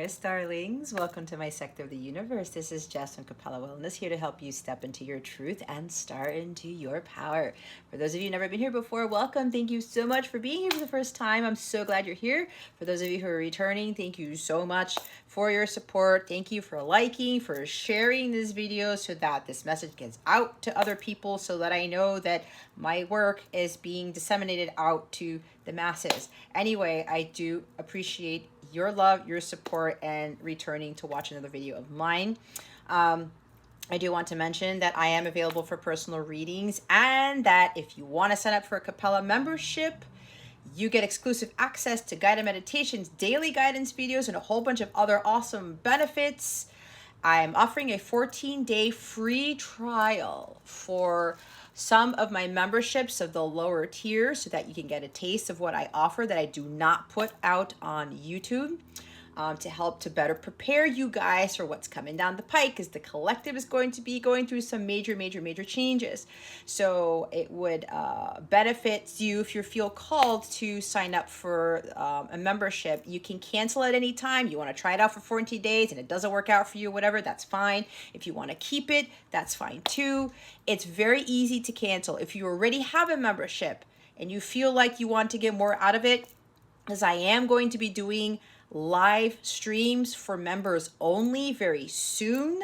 there, starlings. Welcome to my sector of the universe. This is Jess from Capella Wellness, here to help you step into your truth and start into your power. For those of you who've never been here before, welcome. Thank you so much for being here for the first time. I'm so glad you're here. For those of you who are returning, thank you so much for your support. Thank you for liking, for sharing this video so that this message gets out to other people, so that I know that my work is being disseminated out to the masses. Anyway, I do appreciate your love, your support, and returning to watch another video of mine. I do want to mention that I am available for personal readings, and that if you want to sign up for a Capella membership, you get exclusive access to guided meditations, daily guidance videos, and a whole bunch of other awesome benefits. I'm offering a 14-day free trial for some of my memberships of the lower tier, so that you can get a taste of what I offer that I do not put out on YouTube, to help to better prepare you guys for what's coming down the pike, because the collective is going to be going through some major changes. So it would benefit you if you feel called to sign up for a membership. You can cancel at any time. You want to try it out for 14 days and it doesn't work out for you, whatever, that's fine. If you want to keep it, that's fine too. It's very easy to cancel. If you already have a membership and you feel like you want to get more out of it, because I am going to be doing live streams for members only very soon.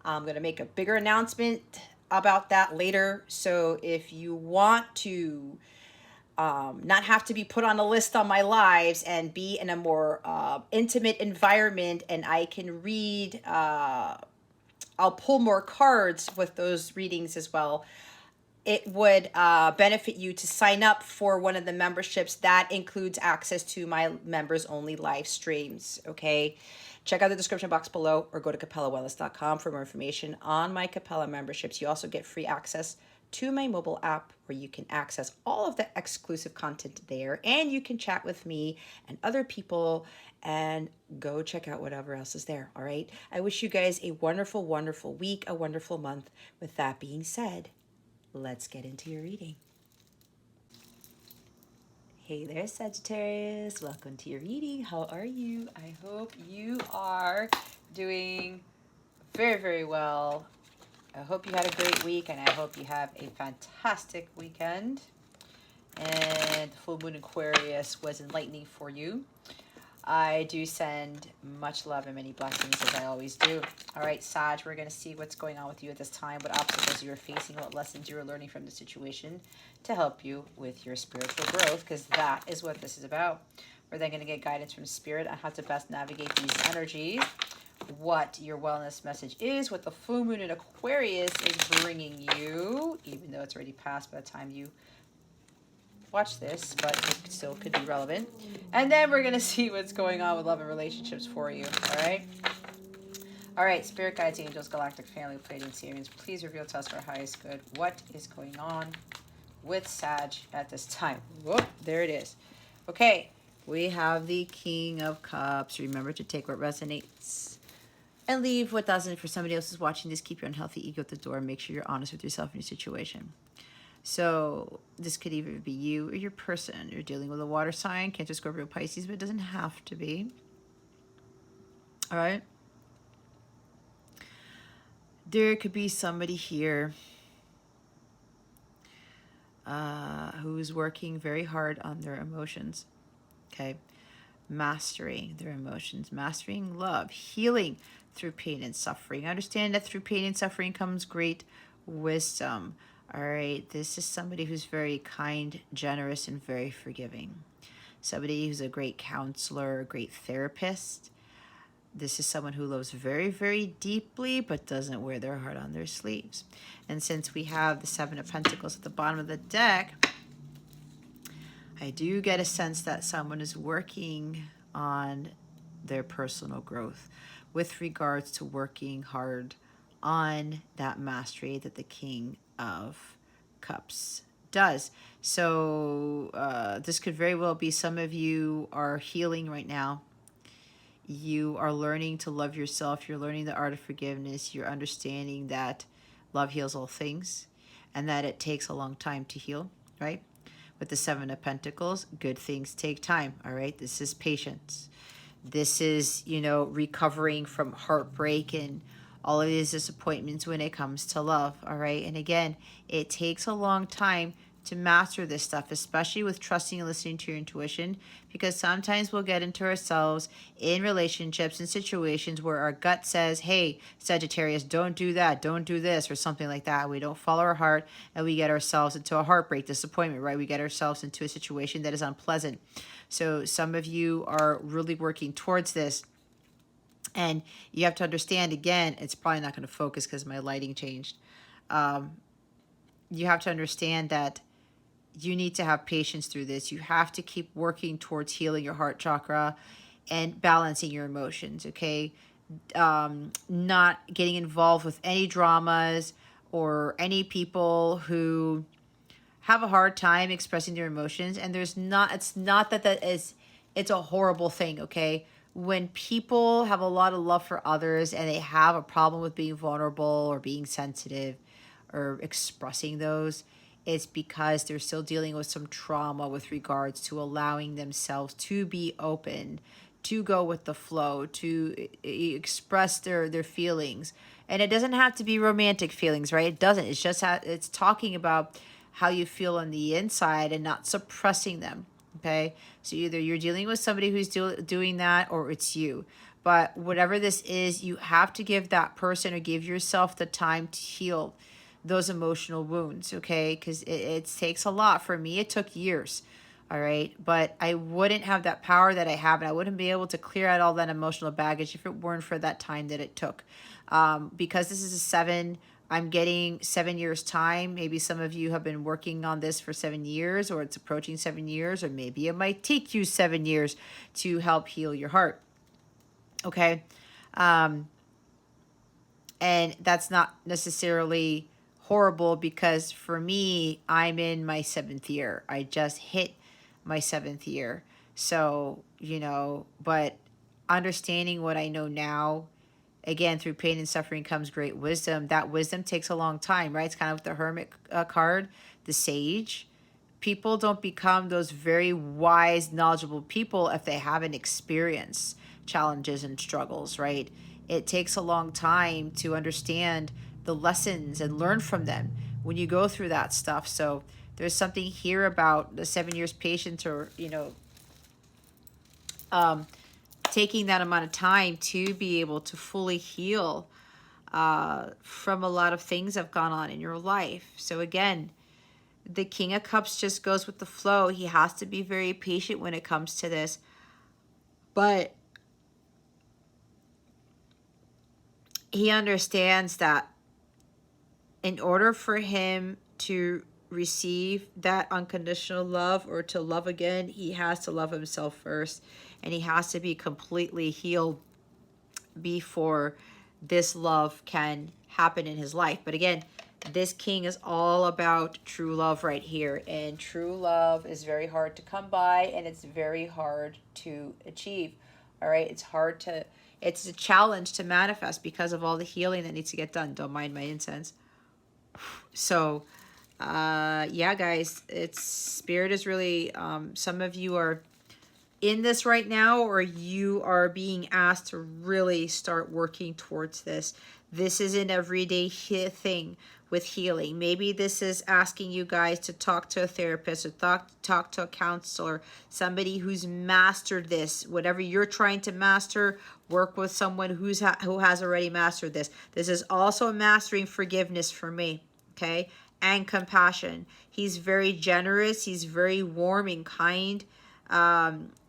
I'm going to make a bigger announcement about that later. So if you want to not have to be put on a list on my lives and be in a more intimate environment, and I can read, I'll pull more cards with those readings as well. It would benefit you to sign up for one of the memberships that includes access to my members only live streams. Okay, check out the description box below, or go to capellawellness.com for more information on my Capella memberships. You also get free access to my mobile app, where you can access all of the exclusive content there, and you can chat with me and other people, and go check out whatever else is there. All right, I wish you guys a wonderful week, a wonderful month. With that being said, let's get into your reading. Hey there, Sagittarius. Welcome to your reading. How are you? I hope you are doing very well. I hope you had a great week, and I hope you have a fantastic weekend. And the full moon Aquarius was enlightening for you. I do send much love and many blessings, as I always do. All right, Sag, we're going to see what's going on with you at this time, what obstacles you're facing, what lessons you're learning from the situation to help you with your spiritual growth, because that is what this is about. We're then going to get guidance from Spirit on how to best navigate these energies, what your wellness message is, what the full moon in Aquarius is bringing you, even though it's already passed by the time you watch this, but it still could be relevant. And then we're going to see what's going on with love and relationships for you. All right, Spirit Guides, Angels, Galactic Family, Pleiadian, Sirians, please reveal to us for our highest good what is going on with Sag at this time. Whoop, there it is. Okay, we have the King of Cups. Remember to take what resonates and leave what doesn't. For somebody else who's watching this, keep your unhealthy ego at the door. Make sure you're honest with yourself and your situation. So this could either be you or your person. You're dealing with a water sign, Cancer, Scorpio, Pisces, but it doesn't have to be. All right. There could be somebody here who's working very hard on their emotions. Okay. Mastering their emotions, mastering love, healing through pain and suffering. Understand that through pain and suffering comes great wisdom. All right, this is somebody who's very kind, generous, and very forgiving. Somebody who's a great counselor, a great therapist. This is someone who loves very deeply, but doesn't wear their heart on their sleeves. And since we have the Seven of Pentacles at the bottom of the deck, I do get a sense that someone is working on their personal growth with regards to working hard on that mastery that the King of Cups does. So this could very well be some of you are healing right now. You are learning to love yourself. You're learning the art of forgiveness. You're understanding that love heals all things and that it takes a long time to heal, right? With the Seven of Pentacles, good things take time, all right? This is patience. This is, you know, recovering from heartbreak and all of these disappointments when it comes to love. All right. And again, it takes a long time to master this stuff, especially with trusting and listening to your intuition, because sometimes we'll get into ourselves in relationships and situations where our gut says, hey, Sagittarius, don't do that, don't do this, or something like that. We don't follow our heart, and we get ourselves into a heartbreak, disappointment, right? We get ourselves into a situation that is unpleasant. So some of you are really working towards this. And you have to understand, again, it's probably not going to focus because my lighting changed. You have to understand that you need to have patience through this. You have to keep working towards healing your heart chakra and balancing your emotions, okay? Not getting involved with any dramas or any people who have a hard time expressing their emotions. And it's not that it's a horrible thing, okay? When people have a lot of love for others and they have a problem with being vulnerable or being sensitive or expressing those, it's because they're still dealing with some trauma with regards to allowing themselves to be open, to go with the flow, to express their feelings. And it doesn't have to be romantic feelings, right? It doesn't. It's just it's talking about how you feel on the inside and not suppressing them. Okay, so either you're dealing with somebody who's doing that, or it's you. But whatever this is, you have to give that person or give yourself the time to heal those emotional wounds, okay? Because it takes a lot. For me, it took years, all right? But I wouldn't have that power that I have, and I wouldn't be able to clear out all that emotional baggage if it weren't for that time that it took. Because this is a 7, I'm getting 7 years time. Maybe some of you have been working on this for 7 years, or it's approaching 7 years, or maybe it might take you 7 years to help heal your heart, okay? And that's not necessarily horrible, because for me, I'm in my 7th year. I just hit my 7th year. So, you know, but understanding what I know now, again, through pain and suffering comes great wisdom. That wisdom takes a long time, right? It's kind of with the Hermit card, the Sage. People don't become those very wise, knowledgeable people if they haven't experienced challenges and struggles, right? It takes a long time to understand the lessons and learn from them when you go through that stuff. So there's something here about the 7 years patience, or, you know, taking that amount of time to be able to fully heal from a lot of things that have gone on in your life. So again, the King of Cups just goes with the flow. He has to be very patient when it comes to this. But he understands that in order for him to receive that unconditional love, or to love again, he has to love himself first. And he has to be completely healed before this love can happen in his life. But again, this king is all about true love right here. And true love is very hard to come by, and it's very hard to achieve. All right. It's a challenge to manifest because of all the healing that needs to get done. Don't mind my incense. So, yeah, guys, spirit is really, some of you are in this right now, or you are being asked to really start working towards this. This is an everyday thing with healing. Maybe this is asking you guys to talk to a therapist, or talk to a counselor, somebody who's mastered this. Whatever you're trying to master, work with someone who has already mastered this. This is also mastering forgiveness for me, okay? And compassion. He's very generous. He's very warm and kind.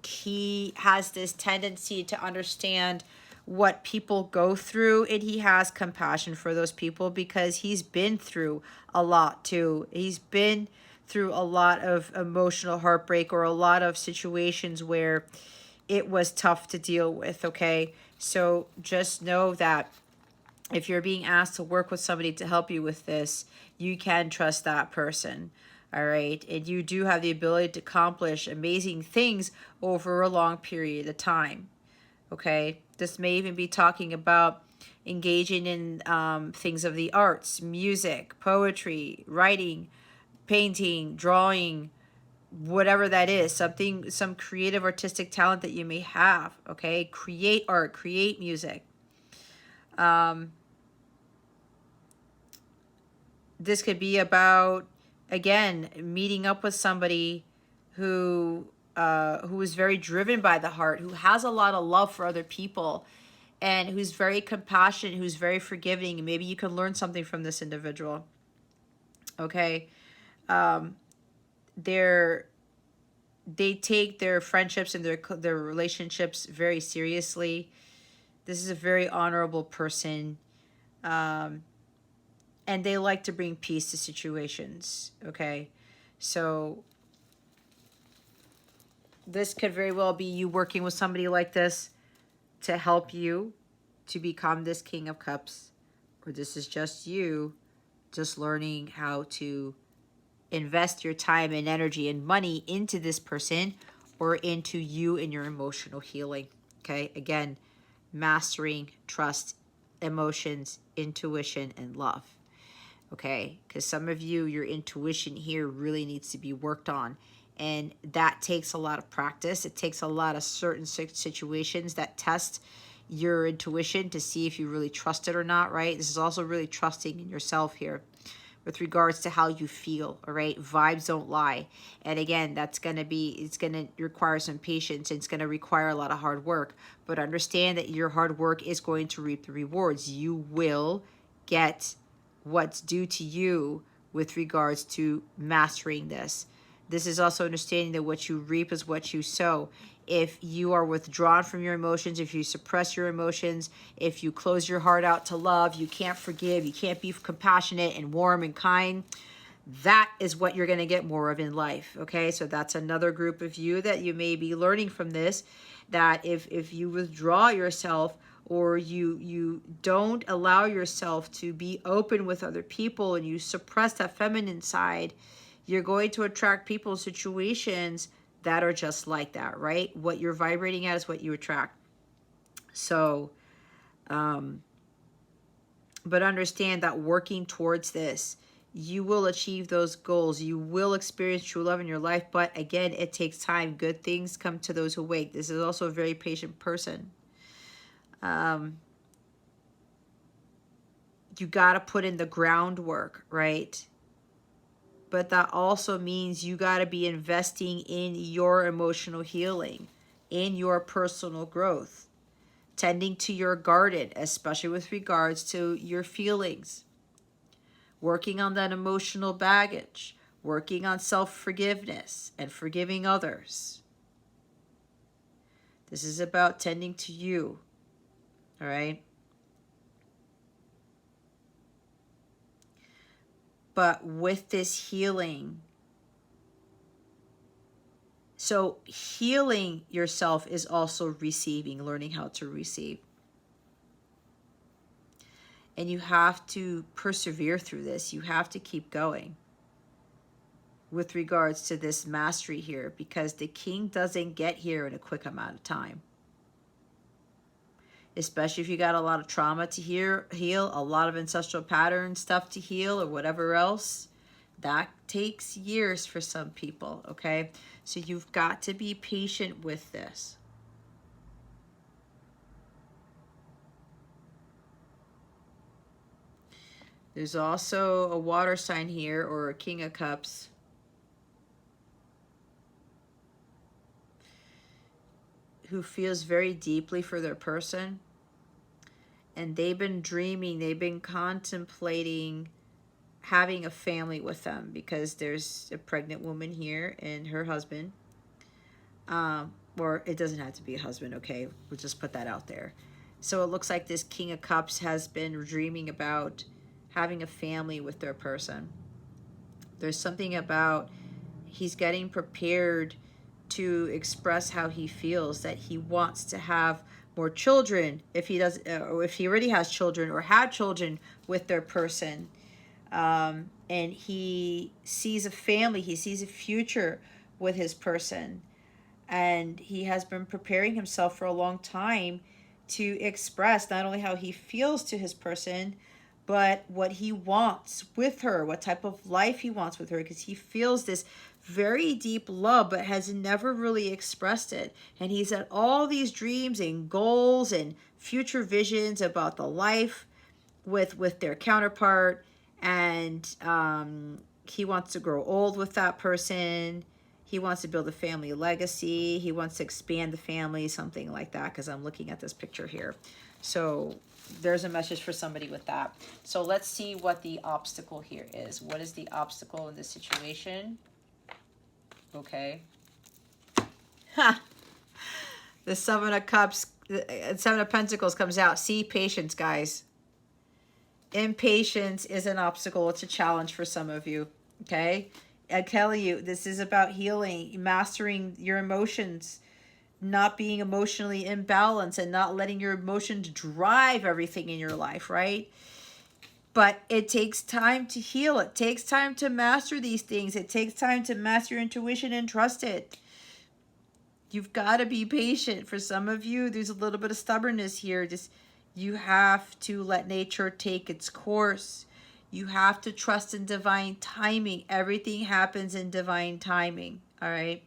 He has this tendency to understand what people go through, and he has compassion for those people because he's been through a lot too. He's been through a lot of emotional heartbreak, or a lot of situations where it was tough to deal with, okay? So just know that if you're being asked to work with somebody to help you with this, you can trust that person. All right. And you do have the ability to accomplish amazing things over a long period of time. Okay. This may even be talking about engaging in things of the arts, music, poetry, writing, painting, drawing, whatever that is, something, some creative artistic talent that you may have. Okay, create art, create music. This could be about, again, meeting up with somebody who is very driven by the heart, who has a lot of love for other people, and who's very compassionate, who's very forgiving. And maybe you can learn something from this individual. Okay, they're they take their friendships and their relationships very seriously. This is a very honorable person, and they like to bring peace to situations. Okay, so this could very well be you working with somebody like this to help you to become this King of Cups, or this is just you just learning how to invest your time and energy and money into this person or into you and your emotional healing. Okay, again, mastering trust, emotions, intuition, and love. Okay, because some of you, your intuition here really needs to be worked on, and that takes a lot of practice. It takes a lot of certain situations that test your intuition to see if you really trust it or not, right? This is also really trusting in yourself here with regards to how you feel. All right, vibes don't lie. And again, it's going to require some patience. It's going to require a lot of hard work, but understand that your hard work is going to reap the rewards. You will get what's due to you with regards to mastering this. This is also understanding that what you reap is what you sow. If you are withdrawn from your emotions, if you suppress your emotions, if you close your heart out to love, you can't forgive, you can't be compassionate and warm and kind, that is what you're going to get more of in life. Okay, so that's another group of you that you may be learning from this, that if you withdraw yourself, or you don't allow yourself to be open with other people, and you suppress that feminine side, you're going to attract people, situations that are just like that, right? What you're vibrating at is what you attract. So, but understand that working towards this, you will achieve those goals. You will experience true love in your life. But again, it takes time. Good things come to those who wait. This is also a very patient person. You got to put in the groundwork, right? But that also means you got to be investing in your emotional healing, in your personal growth, tending to your garden, especially with regards to your feelings, working on that emotional baggage, working on self-forgiveness and forgiving others. This is about tending to you, all right? But with this healing, so healing yourself is also receiving, learning how to receive. And you have to persevere through this. You have to keep going with regards to this mastery here, because the king doesn't get here in a quick amount of time. Especially if you got a lot of trauma to heal, a lot of ancestral pattern stuff to heal, or whatever else. That takes years for some people, okay? So you've got to be patient with this. There's also a water sign here, or a King of Cups. Who feels very deeply for their person. And they've been dreaming, they've been contemplating having a family with them, because there's a pregnant woman here and her husband. Or it doesn't have to be a husband, okay? We'll just put that out there. So it looks like this King of Cups has been dreaming about having a family with their person. There's something about he's getting prepared to express how he feels, that he wants to have more children, if he does, or if he already has children or had children with their person. And he sees a family, he sees a future with his person. And he has been preparing himself for a long time to express not only how he feels to his person, but what he wants with her, what type of life he wants with her, because he feels this very deep love, but has never really expressed it. And he's had all these dreams and goals and future visions about the life with their counterpart, and he wants to grow old with that person. He wants to build a family legacy. He wants to expand the family, something like that, because I'm looking at this picture here. So there's a message for somebody with that. So let's see what the obstacle here is. What is the obstacle in this situation? Okay. Ha! The Seven of Cups, the Seven of Pentacles comes out. See, patience, guys. Impatience is an obstacle. It's a challenge for some of you. Okay. I'm telling you, this is about healing, mastering your emotions, not being emotionally imbalanced, and not letting your emotions drive everything in your life, right? But it takes time to heal. It takes time to master these things. It takes time to master your intuition and trust it. You've got to be patient. For some of you, there's a little bit of stubbornness here. Just, you have to let nature take its course. You have to trust in divine timing. Everything happens in divine timing, all right?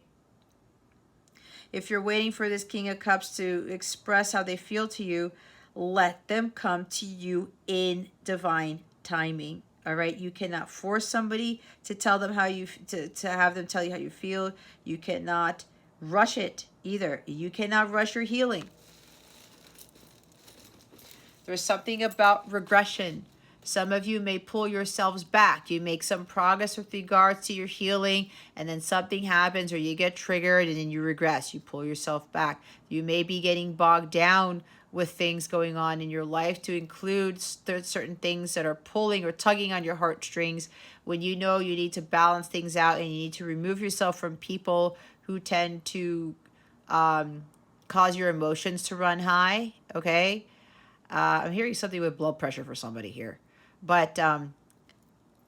If you're waiting for this King of Cups to express how they feel to you, let them come to you in divine timing, all right? You cannot force somebody to tell them how you, to have them tell you how you feel. You cannot rush it either. You cannot rush your healing. There's something about regression. Some of you may pull yourselves back. You make some progress with regards to your healing, and then something happens or you get triggered and then you regress. You pull yourself back. You may be getting bogged down with things going on in your life, to include certain things that are pulling or tugging on your heartstrings, when you know you need to balance things out and you need to remove yourself from people who tend to cause your emotions to run high, okay? I'm hearing something with blood pressure for somebody here. But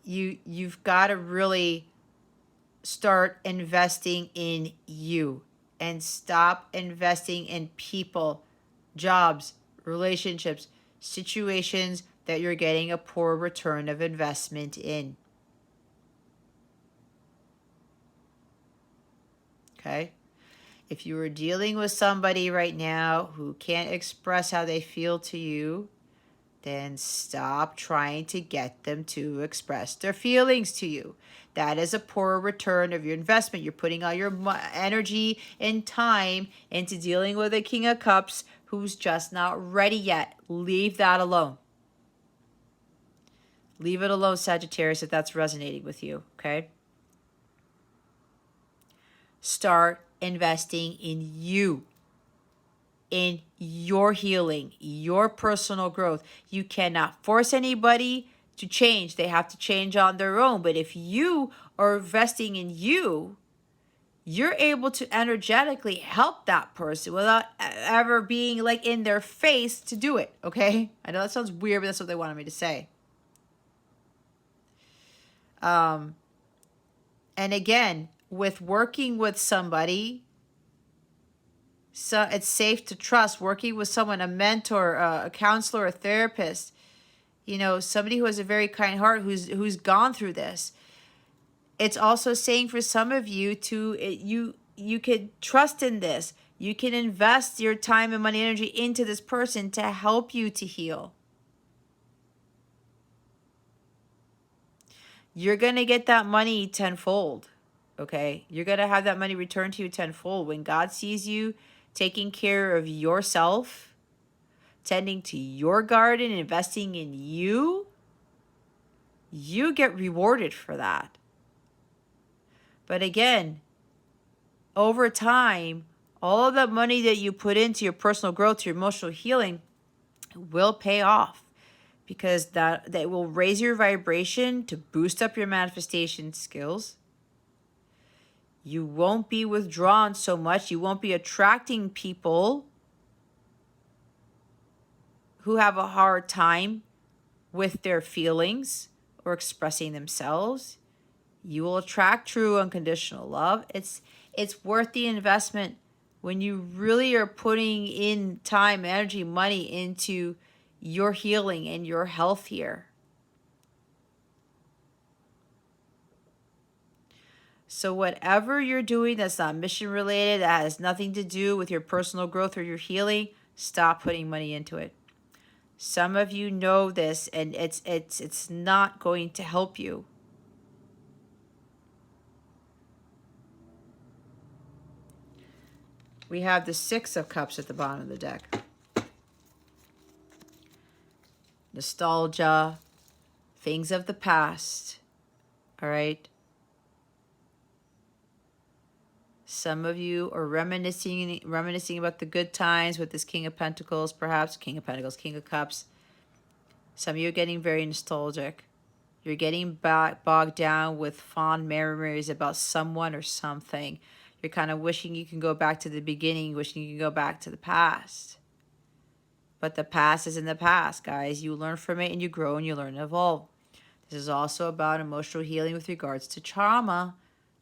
you've got to really start investing in you and stop investing in people, jobs, relationships, situations that you're getting a poor return of investment in. Okay? If you are dealing with somebody right now who can't express how they feel to you, then stop trying to get them to express their feelings to you. That is a poor return of your investment. You're putting all your energy and time into dealing with a King of Cups who's just not ready yet. Leave that alone. Leave it alone, Sagittarius, if that's resonating with you, okay? Start investing in you, in your healing, your personal growth. You cannot force anybody to change. They have to change on their own. But if you are investing in you, you're able to energetically help that person without ever being like in their face to do it, okay? I know that sounds weird, but that's what they wanted me to say. And again, with working with somebody, so it's safe to trust working with someone, a mentor, a counselor, a therapist, you know, somebody who has a very kind heart, who's gone through this. It's also saying for some of you to, you can trust in this. You can invest your time and money, energy into this person to help you to heal. You're going to get that money tenfold, okay? You're going to have that money returned to you tenfold. When God sees you taking care of yourself, tending to your garden, investing in you, you get rewarded for that. But again, over time, all of that money that you put into your personal growth, your emotional healing, will pay off, because that will raise your vibration to boost up your manifestation skills. You won't be withdrawn so much. You won't be attracting people who have a hard time with their feelings or expressing themselves. You will attract true unconditional love. It's worth the investment when you really are putting in time, energy, money into your healing and your health here. So whatever you're doing that's not mission related, that has nothing to do with your personal growth or your healing, stop putting money into it. Some of you know this, and it's not going to help you. We have the Six of Cups at the bottom of the deck. Nostalgia, things of the past. All right. Some of you are reminiscing about the good times with this King of Pentacles, perhaps. King of Pentacles, King of Cups. Some of you are getting very nostalgic. You're getting bogged down with fond memories about someone or something. You're kind of wishing you can go back to the beginning, wishing you can go back to the past. But the past is in the past, guys. You learn from it and you grow and you learn and evolve. This is also about emotional healing with regards to trauma,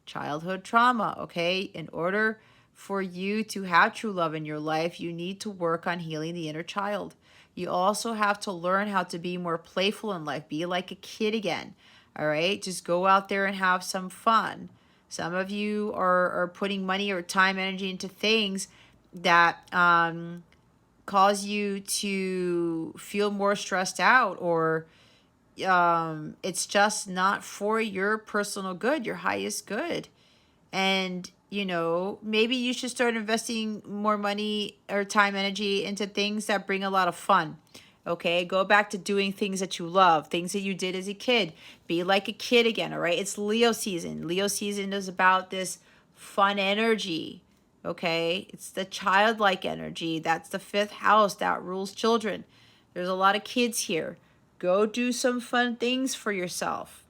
childhood trauma, okay? In order for you to have true love in your life, you need to work on healing the inner child. You also have to learn how to be more playful in life. Be like a kid again, all right? Just go out there and have some fun. Some of you are putting money or time, energy into things that cause you to feel more stressed out, or it's just not for your personal good, your highest good. And maybe you should start investing more money or time, energy into things that bring a lot of fun. Okay, go back to doing things that you love, things that you did as a kid. Be like a kid again, all right? It's Leo season. Leo season is about this fun energy, okay? It's the childlike energy. That's the fifth house that rules children. There's a lot of kids here. Go do some fun things for yourself.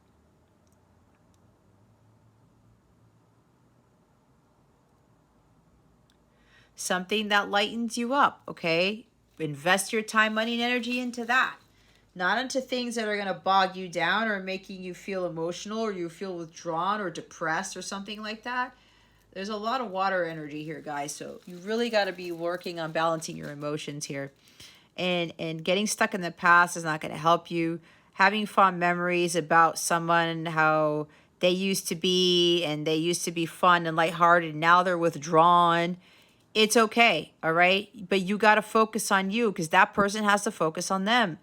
Something that lightens you up, okay? Invest your time, money, and energy into that. Not into things that are going to bog you down or making you feel emotional or you feel withdrawn or depressed or something like that. There's a lot of water energy here, guys. So you really got to be working on balancing your emotions here. And getting stuck in the past is not going to help you. Having fond memories about someone, how they used to be, and they used to be fun and lighthearted, and now they're withdrawn. It's okay, all right? But you got to focus on you, because that person has to focus on them.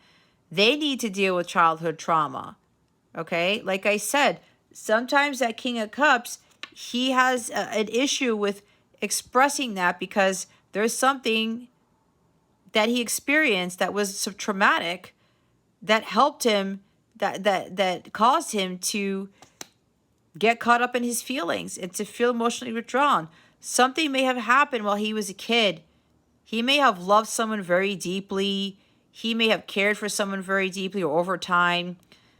They need to deal with childhood trauma, okay? Like I said, sometimes that King of Cups, he has an issue with expressing that because there's something that he experienced that was so traumatic that helped him, that caused him to get caught up in his feelings and to feel emotionally withdrawn. Something may have happened while he was a kid. He may have loved someone very deeply. He may have cared for someone very deeply or over time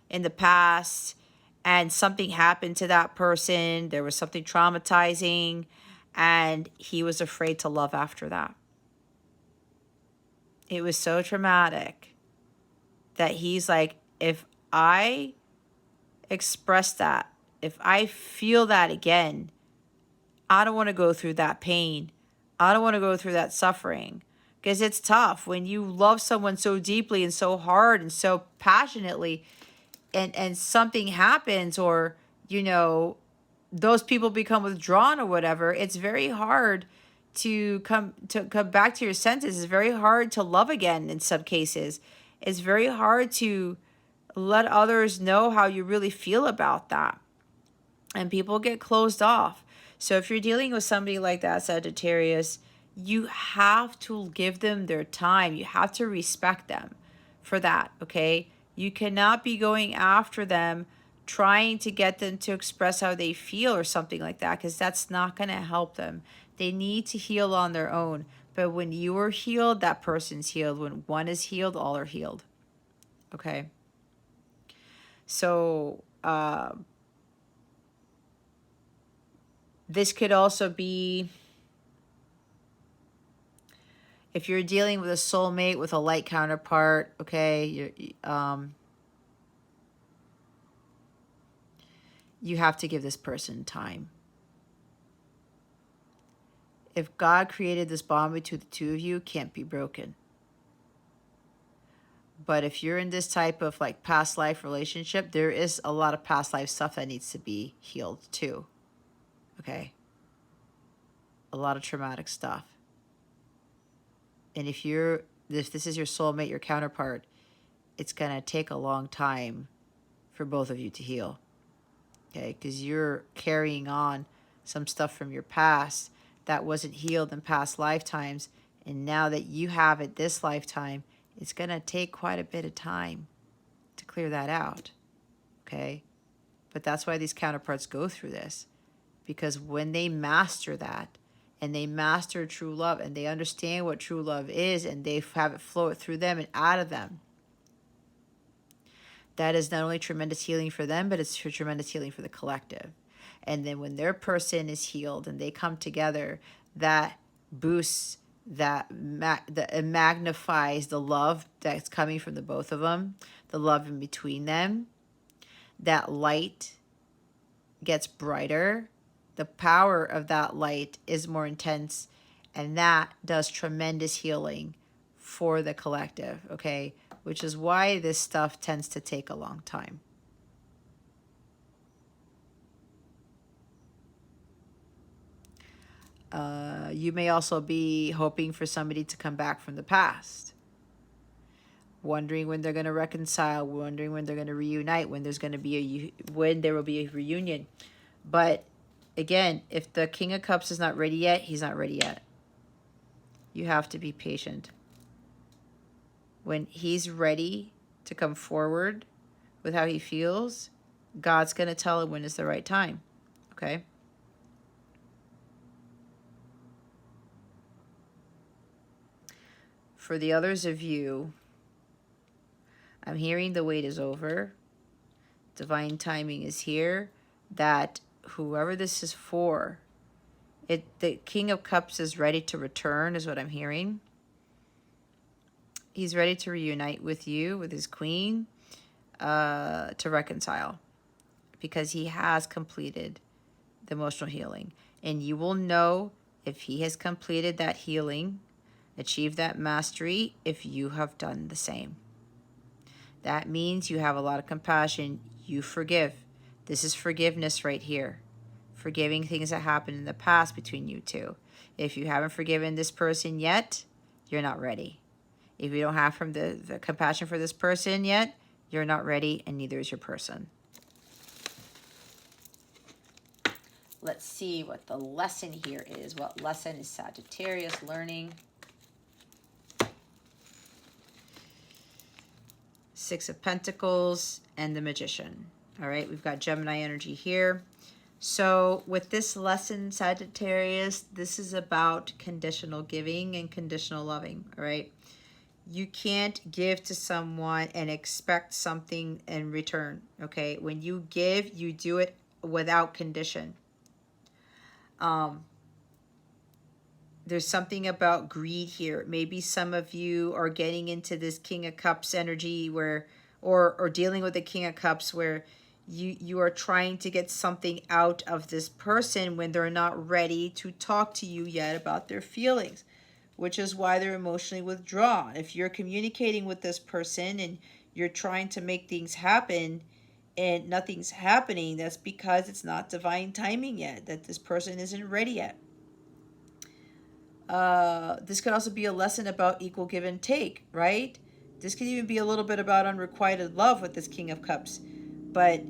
in the past, and something happened to that person. There was something traumatizing, and he was afraid to love after that. It was so traumatic that he's like, if I express that, if I feel that again, I don't want to go through that pain. I don't want to go through that suffering, because it's tough when you love someone so deeply and so hard and so passionately, and something happens, or those people become withdrawn or whatever. It's very hard to come back to your senses. It's very hard to love again in some cases. It's very hard to let others know how you really feel about that. And people get closed off. So if you're dealing with somebody like that, Sagittarius, you have to give them their time. You have to respect them for that, okay? You cannot be going after them, trying to get them to express how they feel or something like that, because that's not going to help them. They need to heal on their own. But when you are healed, that person's healed. When one is healed, all are healed. Okay? So, this could also be if you're dealing with a soulmate, with a light counterpart, okay? You have to give this person time. If God created this bond between the two of you, it can't be broken. But if you're in this type of past life relationship, there is a lot of past life stuff that needs to be healed too. Okay. A lot of traumatic stuff. And if this is your soulmate, your counterpart, it's going to take a long time for both of you to heal. Okay? Because you're carrying on some stuff from your past that wasn't healed in past lifetimes. And now that you have it this lifetime, it's going to take quite a bit of time to clear that out. Okay? But that's why these counterparts go through this. Because when they master that, and they master true love, and they understand what true love is, and they have it flow through them and out of them, that is not only tremendous healing for them, but it's tremendous healing for the collective. And then when their person is healed and they come together, that boosts, that it magnifies the love that's coming from the both of them, the love in between them. That light gets brighter. The power of that light is more intense, and that does tremendous healing for the collective, okay? Which is why this stuff tends to take a long time. You may also be hoping for somebody to come back from the past, wondering when they're going to reconcile, wondering when they're going to reunite, when there will be a reunion. But again, if the King of Cups is not ready yet, he's not ready yet. You have to be patient. When he's ready to come forward with how he feels, God's going to tell him when is the right time. Okay? For the others of you, I'm hearing the wait is over. Divine timing is here. That whoever this is for, the King of Cups is ready to return, is what I'm hearing. He's ready to reunite with you, with his queen, to reconcile, because he has completed the emotional healing. And you will know if he has completed that healing, achieved that mastery, if you have done the same. That means you have a lot of compassion. You forgive. This is forgiveness right here. Forgiving things that happened in the past between you two. If you haven't forgiven this person yet, you're not ready. If you don't have the compassion for this person yet, you're not ready, and neither is your person. Let's see what the lesson here is. What lesson is Sagittarius learning? Six of Pentacles and the Magician. All right, we've got Gemini energy here. So with this lesson, Sagittarius, this is about conditional giving and conditional loving, all right? You can't give to someone and expect something in return, okay? When you give, you do it without condition. There's something about greed here. Maybe some of you are getting into this King of Cups energy where, or dealing with the King of Cups where you are trying to get something out of this person when they're not ready to talk to you yet about their feelings, which is why they're emotionally withdrawn. If you're communicating with this person and you're trying to make things happen and nothing's happening, that's because it's not divine timing yet, that this person isn't ready yet. This could also be a lesson about equal give and take, right? This could even be a little bit about unrequited love with this King of Cups. But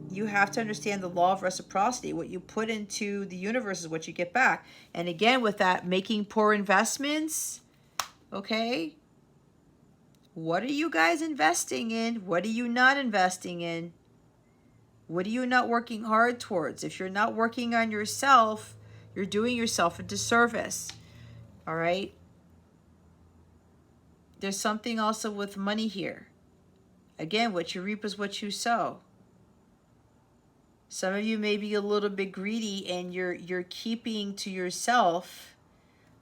you have to understand the law of reciprocity. What you put into the universe is what you get back. And again, with that, making poor investments, okay? What are you guys investing in? What are you not investing in? What are you not working hard towards? If you're not working on yourself, you're doing yourself a disservice. All right? There's something also with money here. Again, what you reap is what you sow. Some of you may be a little bit greedy and you're keeping to yourself,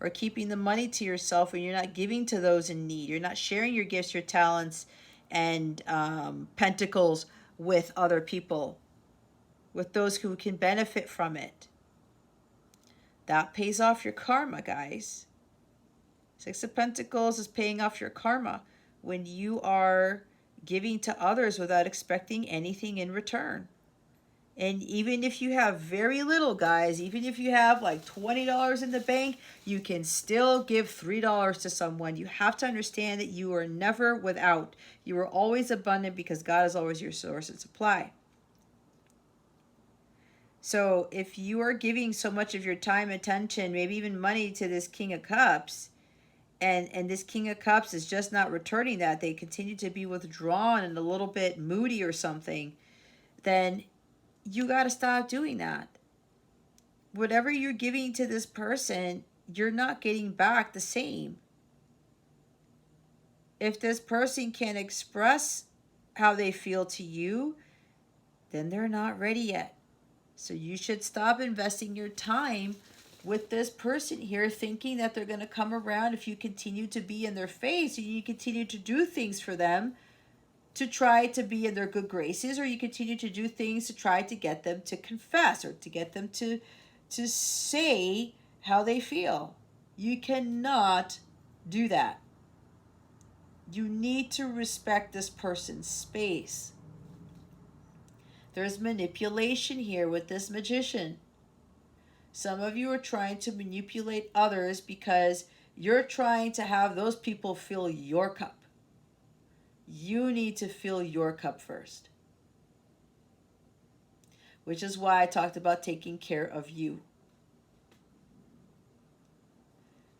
or keeping the money to yourself, and you're not giving to those in need. You're not sharing your gifts, your talents, and pentacles with other people, with those who can benefit from it. That pays off your karma, guys. Six of Pentacles is paying off your karma when you are giving to others without expecting anything in return. And even if you have very little, guys, even if you have like $20 in the bank, you can still give $3 to someone. You have to understand that you are never without. You are always abundant because God is always your source and supply. So if you are giving so much of your time, attention, maybe even money to this King of Cups, and this King of Cups is just not returning that, they continue to be withdrawn and a little bit moody or something, then you got to stop doing that. Whatever you're giving to this person, you're not getting back the same. If this person can't express how they feel to you, then they're not ready yet. So you should stop investing your time with this person here thinking that they're going to come around if you continue to be in their face or you continue to do things for them to try to be in their good graces, or you continue to do things to try to get them to confess or to get them to say how they feel. You cannot do that. You need to respect this person's space. There's manipulation here with this Magician. Some of you are trying to manipulate others because you're trying to have those people fill your cup. You need to fill your cup first. Which is why I talked about taking care of you.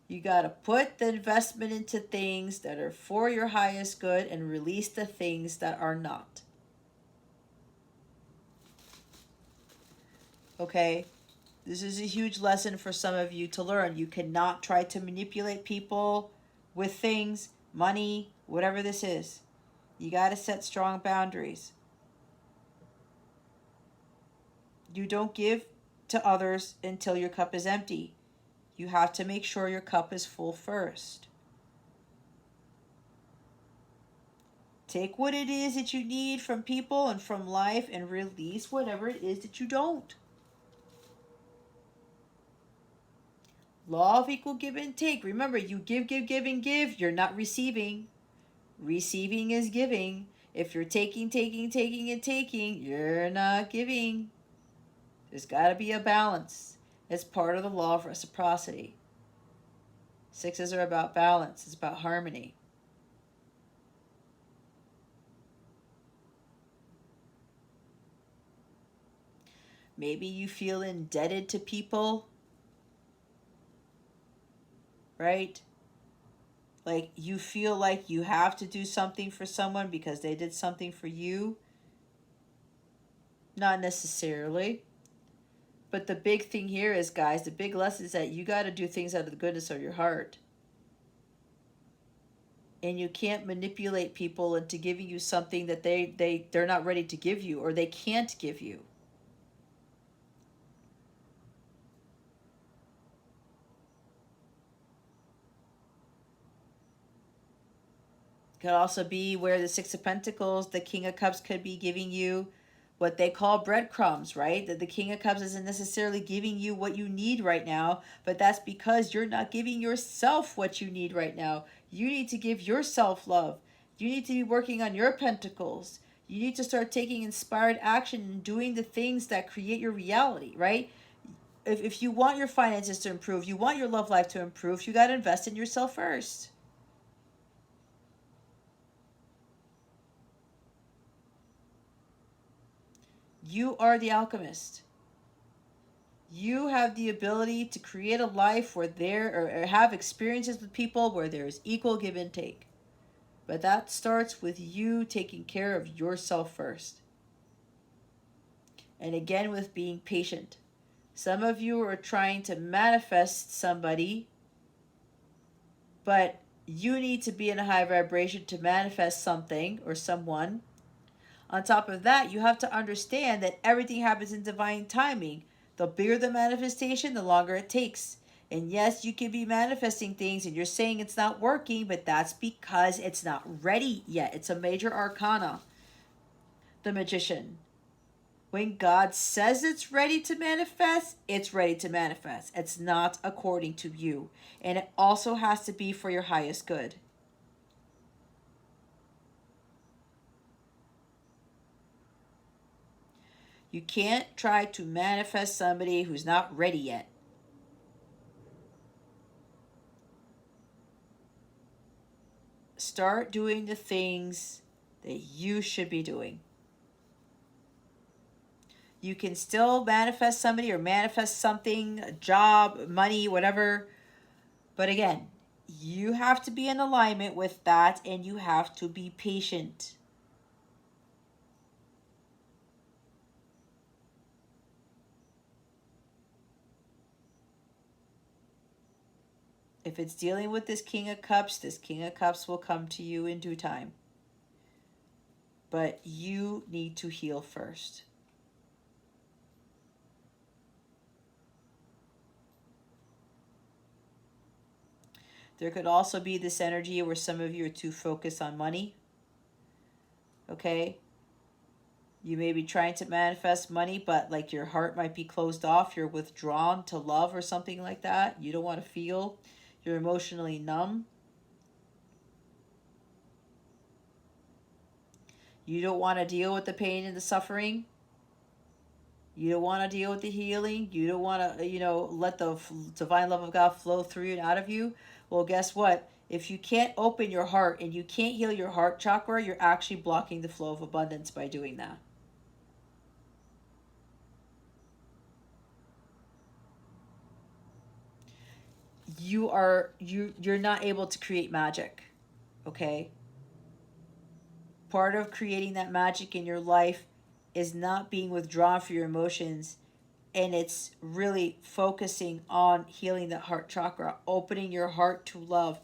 You got to put the investment into things that are for your highest good and release the things that are not. Okay? This is a huge lesson for some of you to learn. You cannot try to manipulate people with things, money, whatever this is. You got to set strong boundaries. You don't give to others until your cup is empty. You have to make sure your cup is full first. Take what it is that you need from people and from life and release whatever it is that you don't. Law of equal give and take. Remember, you give, and give. You're not receiving. Receiving is giving. If you're taking, and taking, you're not giving. There's got to be a balance. It's part of the law of reciprocity. Sixes are about balance. It's about harmony. Maybe you feel indebted to people, right? Like you feel like you have to do something for someone because they did something for you. Not necessarily. But the big thing here is, guys, the big lesson is that you got to do things out of the goodness of your heart. And you can't manipulate people into giving you something that they're not ready to give you or they can't give you. Could also be where the Six of Pentacles, the King of Cups could be giving you what they call breadcrumbs, right? That the King of Cups isn't necessarily giving you what you need right now, but that's because you're not giving yourself what you need right now. You need to give yourself love. You need to be working on your pentacles. You need to start taking inspired action and doing the things that create your reality, right? If you want your finances to improve, you want your love life to improve, you got to invest in yourself first. You are the alchemist. You have the ability to create a life where or have experiences with people where there is equal give and take. But that starts with you taking care of yourself first. And again, with being patient. Some of you are trying to manifest somebody, but you need to be in a high vibration to manifest something or someone. On top of that, you have to understand that everything happens in divine timing. The bigger the manifestation, the longer it takes. And yes, you can be manifesting things and you're saying it's not working, but that's because it's not ready yet. It's a major arcana, the Magician. When God says it's ready to manifest, it's ready to manifest. It's not according to you. And it also has to be for your highest good. You can't try to manifest somebody who's not ready yet. Start doing the things that you should be doing. You can still manifest somebody or manifest something, a job, money, whatever. But again, you have to be in alignment with that, and you have to be patient. If it's dealing with this King of Cups, this King of Cups will come to you in due time. But you need to heal first. There could also be this energy where some of you are too focused on money. Okay? You may be trying to manifest money, but like your heart might be closed off. You're withdrawn to love or something like that. You don't want to feel. You're emotionally numb. You don't want to deal with the pain and the suffering. You don't want to deal with the healing. You don't want to, let the divine love of God flow through you and out of you. Well, guess what? If you can't open your heart and you can't heal your heart chakra, you're actually blocking the flow of abundance by doing that. You're not able to create magic. Okay? Part of creating that magic in your life is not being withdrawn from your emotions, and it's really focusing on healing the heart chakra, opening your heart to love,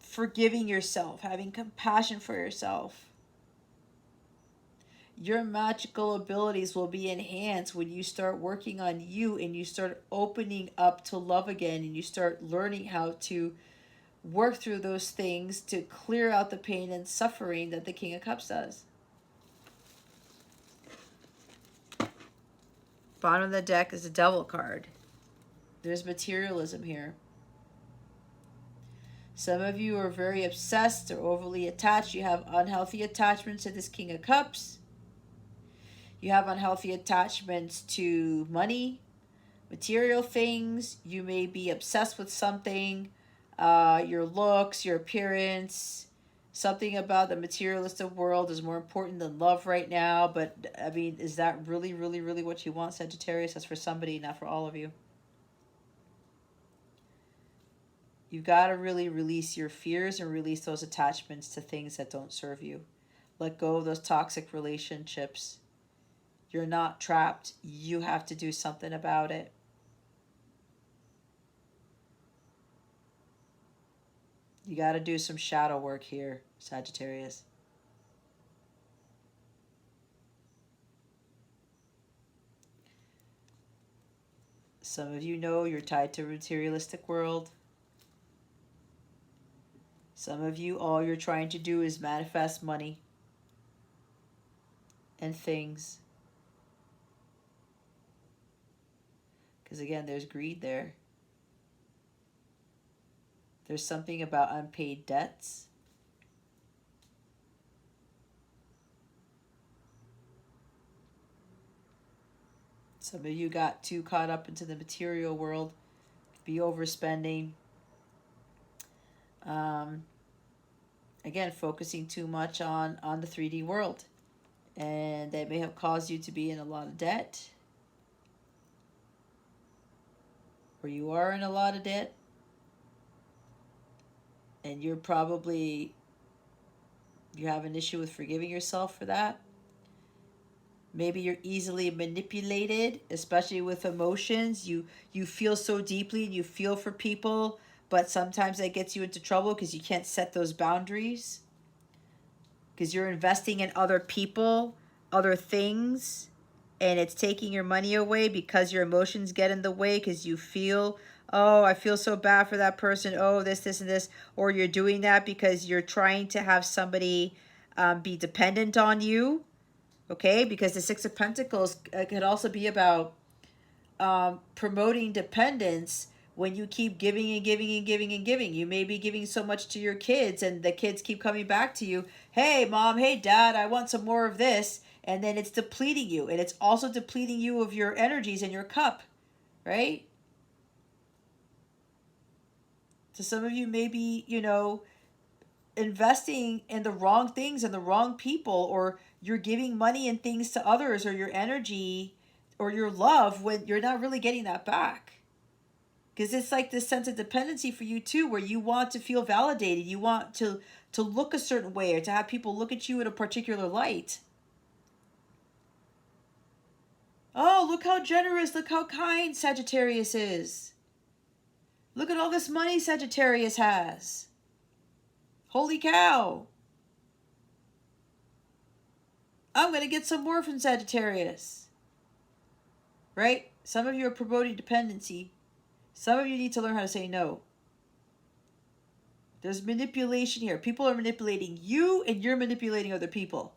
forgiving yourself, having compassion for yourself. Your magical abilities will be enhanced when you start working on you and you start opening up to love again, and you start learning how to work through those things to clear out the pain and suffering that the King of Cups does. Bottom of the deck is the Devil card. There's materialism here. Some of you are very obsessed or overly attached. You have unhealthy attachments to this King of Cups. You have unhealthy attachments to money, material things. You may be obsessed with something, your looks, your appearance. Something about the materialistic world is more important than love right now. But, I mean, is that really, really, really what you want, Sagittarius? That's for somebody, not for all of you. You've got to really release your fears and release those attachments to things that don't serve you. Let go of those toxic relationships. You're not trapped. You have to do something about it. You got to do some shadow work here, Sagittarius. Some of you know you're tied to a materialistic world. Some of you, all you're trying to do is manifest money and things. Because again, there's greed there. There's something about unpaid debts. Some of you got too caught up into the material world, be overspending. Again, focusing too much on the 3D world. And that may have caused you to be in a lot of debt. Or you are in a lot of debt. And you have an issue with forgiving yourself for that. Maybe you're easily manipulated, especially with emotions. You feel so deeply and you feel for people, but sometimes that gets you into trouble because you can't set those boundaries. Because you're investing in other people, other things, and it's taking your money away because your emotions get in the way because you feel, oh, I feel so bad for that person. Oh, this, and this. Or you're doing that because you're trying to have somebody be dependent on you. Okay, because the Six of Pentacles could also be about promoting dependence when you keep giving and giving and giving and giving. You may be giving so much to your kids, and the kids keep coming back to you. Hey, mom, hey, dad, I want some more of this. And then it's depleting you. And it's also depleting you of your energies in your cup, right? So some of you may be, investing in the wrong things and the wrong people, or you're giving money and things to others, or your energy or your love, when you're not really getting that back. Because it's like this sense of dependency for you too, where you want to feel validated. You want to look a certain way, or to have people look at you in a particular light. Oh, look how generous, look how kind Sagittarius is. Look at all this money Sagittarius has. Holy cow. I'm going to get some more from Sagittarius. Right? Some of you are promoting dependency. Some of you need to learn how to say no. There's manipulation here. People are manipulating you, and you're manipulating other people.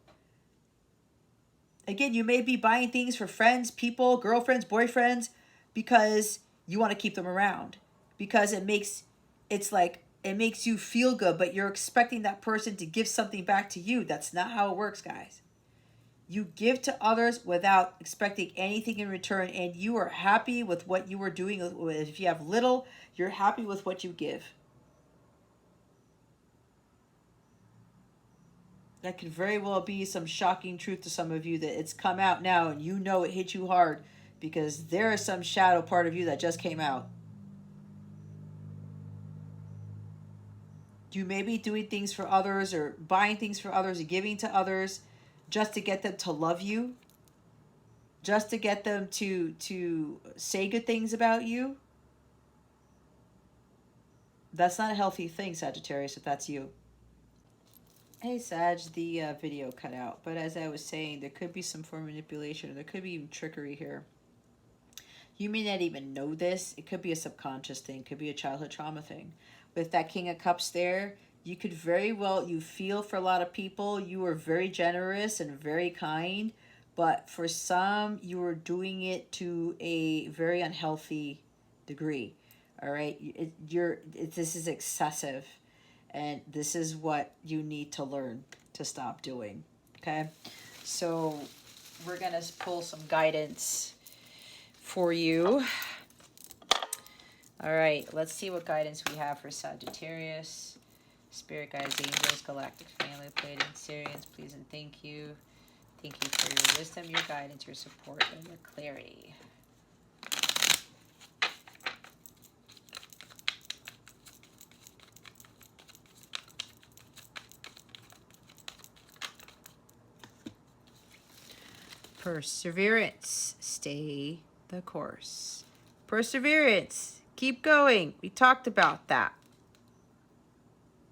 Again, you may be buying things for friends, people, girlfriends, boyfriends, because you want to keep them around. Because it makes you feel good, but you're expecting that person to give something back to you. That's not how it works, guys. You give to others without expecting anything in return, and you are happy with what you are doing. If you have little, you're happy with what you give. That could very well be some shocking truth to some of you, that it's come out now and you know it hit you hard, because there is some shadow part of you that just came out. You may be doing things for others, or buying things for others, or giving to others just to get them to love you, just to get them to say good things about you. That's not a healthy thing, Sagittarius, if that's you. Hey, Sag, the video cut out. But as I was saying, there could be some form of manipulation, or there could be even trickery here. You may not even know this. It could be a subconscious thing. It could be a childhood trauma thing. With that King of Cups there, you could very well, you feel for a lot of people. You are very generous and very kind. But for some, you are doing it to a very unhealthy degree. All right? This is excessive. And this is what you need to learn to stop doing. Okay? So we're going to pull some guidance for you. All right, let's see what guidance we have for Sagittarius. Spirit guides, angels, galactic family, Pleiadian, Sirians, please and thank you. Thank you for your wisdom, your guidance, your support, and your clarity. Perseverance. Stay the course. Perseverance. Keep going. We talked about that.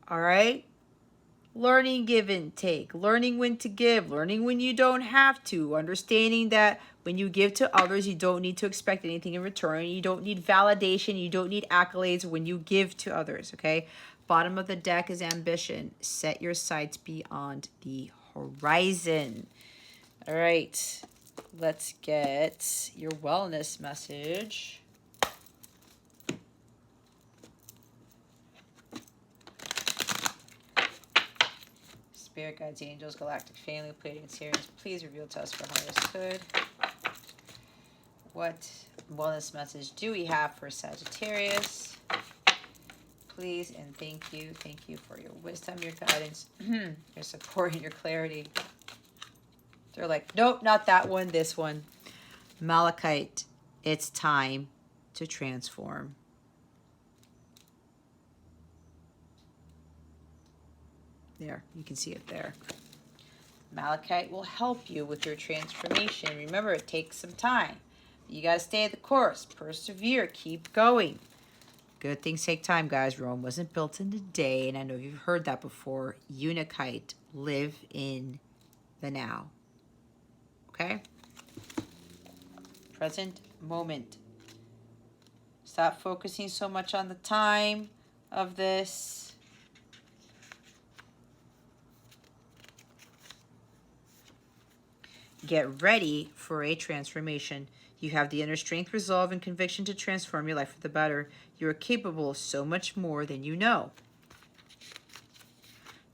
All right? Learning give and take. Learning when to give. Learning when you don't have to. Understanding that when you give to others, you don't need to expect anything in return. You don't need validation. You don't need accolades when you give to others, okay? Bottom of the deck is ambition. Set your sights beyond the horizon. All right, let's get your wellness message. Spirit guides, angels, galactic family, Pleiadian, Sirians, please reveal to us for highest good. What wellness message do we have for Sagittarius? Please and thank you. Thank you for your wisdom, your guidance, your support, and your clarity. They're like, nope, not that one, this one. Malachite, it's time to transform. There, you can see it there. Malachite will help you with your transformation. Remember, it takes some time. You got to stay the course. Persevere. Keep going. Good things take time, guys. Rome wasn't built in a day, and I know you've heard that before. Unakite, live in the now. Okay? Present moment. Stop focusing so much on the time of this. Get ready for a transformation. You have the inner strength, resolve, and conviction to transform your life for the better. You are capable of so much more than you know.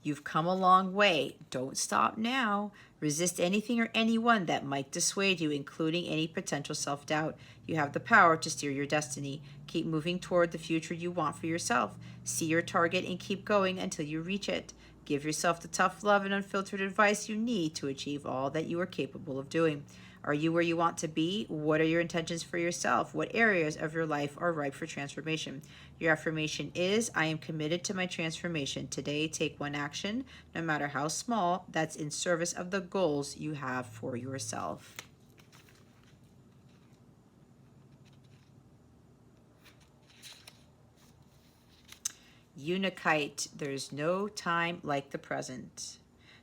You've come a long way. Don't stop now. Resist anything or anyone that might dissuade you, including any potential self-doubt. You have the power to steer your destiny. Keep moving toward the future you want for yourself. See your target and keep going until you reach it. Give yourself the tough love and unfiltered advice you need to achieve all that you are capable of doing. Are you where you want to be? What are your intentions for yourself? What areas of your life are ripe for transformation? Your affirmation is, I am committed to my transformation. Today, take one action, no matter how small, that's in service of the goals you have for yourself. Unikite, there's no time like the present.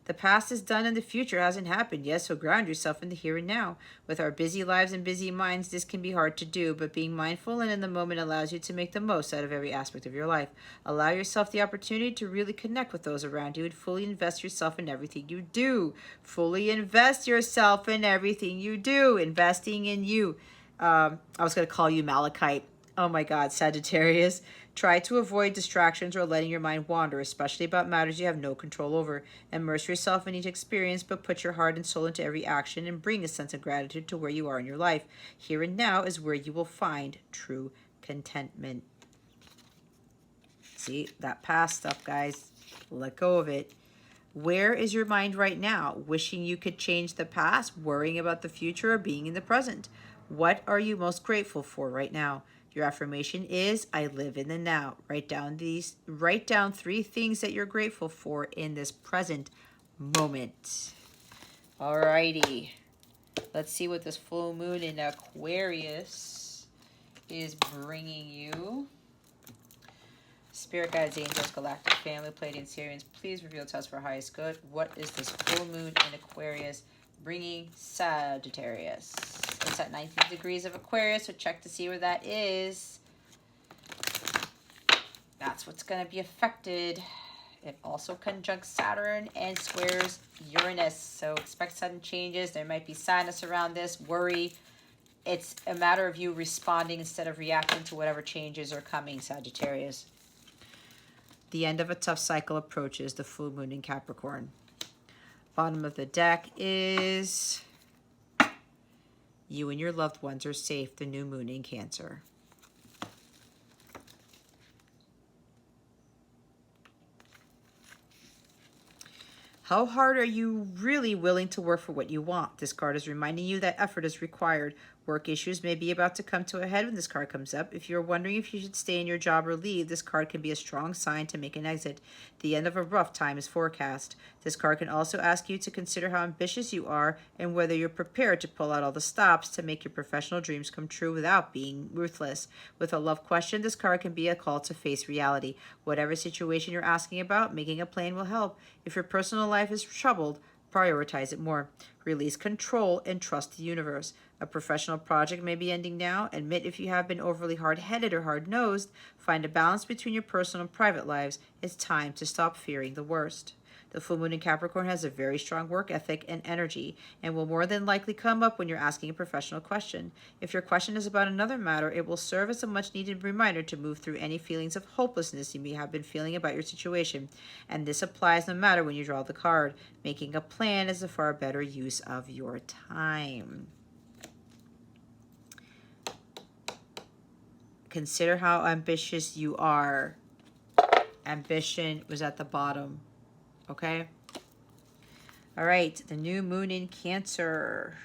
The past is done and the future hasn't happened yet, so ground yourself in the here and now. With our busy lives and busy minds, this can be hard to do, but being mindful and in the moment allows you to make the most out of every aspect of your life. Allow yourself the opportunity to really connect with those around you and fully invest yourself in everything you do. Fully invest yourself in everything you do. Investing in you. I was going to call you Malachite. Oh my God, Sagittarius. Try to avoid distractions or letting your mind wander, especially about matters you have no control over. Immerse yourself in each experience, but put your heart and soul into every action and bring a sense of gratitude to where you are in your life. Here and now is where you will find true contentment. See, that past stuff, guys, let go of it. Where is your mind right now? Wishing you could change the past, worrying about the future, or being in the present? What are you most grateful for right now? Your affirmation is, I live in the now. Write down 3 things that you're grateful for in this present moment. Alrighty. Let's see what this full moon in Aquarius is bringing you. Spirit guides, angels, galactic family, Pleiadian Sirians, please reveal to us for highest good. What is this full moon in Aquarius bringing Sagittarius? It's at 19 degrees of Aquarius, so check to see where that is. That's what's going to be affected. It also conjuncts Saturn and squares Uranus, so expect sudden changes. There might be sadness around this, worry. It's a matter of you responding instead of reacting to whatever changes are coming, Sagittarius. The end of a tough cycle approaches, the full moon in Capricorn. Bottom of the deck is you and your loved ones are safe, the new moon in Cancer. How hard are you really willing to work for what you want? This card is reminding you that effort is required. Work issues may be about to come to a head when this card comes up. If you're wondering if you should stay in your job or leave, this card can be a strong sign to make an exit. The end of a rough time is forecast. This card can also ask you to consider how ambitious you are and whether you're prepared to pull out all the stops to make your professional dreams come true without being ruthless. With a love question, this card can be a call to face reality. Whatever situation you're asking about, making a plan will help. If your personal life is troubled, prioritize it more. Release control and trust the universe. A professional project may be ending now. Admit if you have been overly hard-headed or hard-nosed. Find a balance between your personal and private lives. It's time to stop fearing the worst. The full moon in Capricorn has a very strong work ethic and energy and will more than likely come up when you're asking a professional question. If your question is about another matter, it will serve as a much-needed reminder to move through any feelings of hopelessness you may have been feeling about your situation. And this applies no matter when you draw the card. Making a plan is a far better use of your time. Consider how ambitious you are. Ambition was at the bottom. Okay? All right, the new moon in Cancer.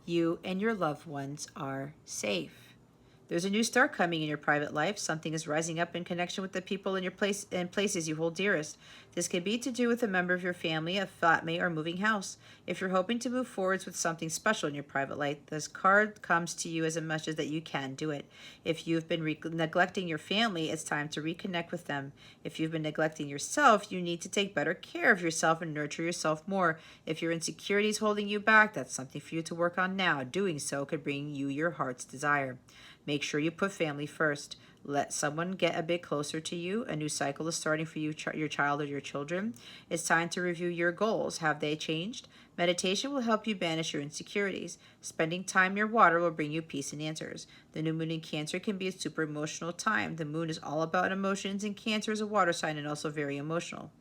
You and your loved ones are safe. There's a new start coming in your private life. Something is rising up in connection with the people in your place and places you hold dearest. This could be to do with a member of your family, a flatmate, or moving house. If you're hoping to move forwards with something special in your private life, this card comes to you as a message that you can do it. If you've been neglecting your family, it's time to reconnect with them. If you've been neglecting yourself, you need to take better care of yourself and nurture yourself more. If your insecurity is holding you back, that's something for you to work on now. Doing so could bring you your heart's desire. Make sure you put family first. Let someone get a bit closer to you. A new cycle is starting for you, your child or your children. It's time to review your goals. Have they changed? Meditation will help you banish your insecurities. Spending time near water will bring you peace and answers. The new moon in Cancer can be a super emotional time. The moon is all about emotions, and Cancer is a water sign and also very emotional.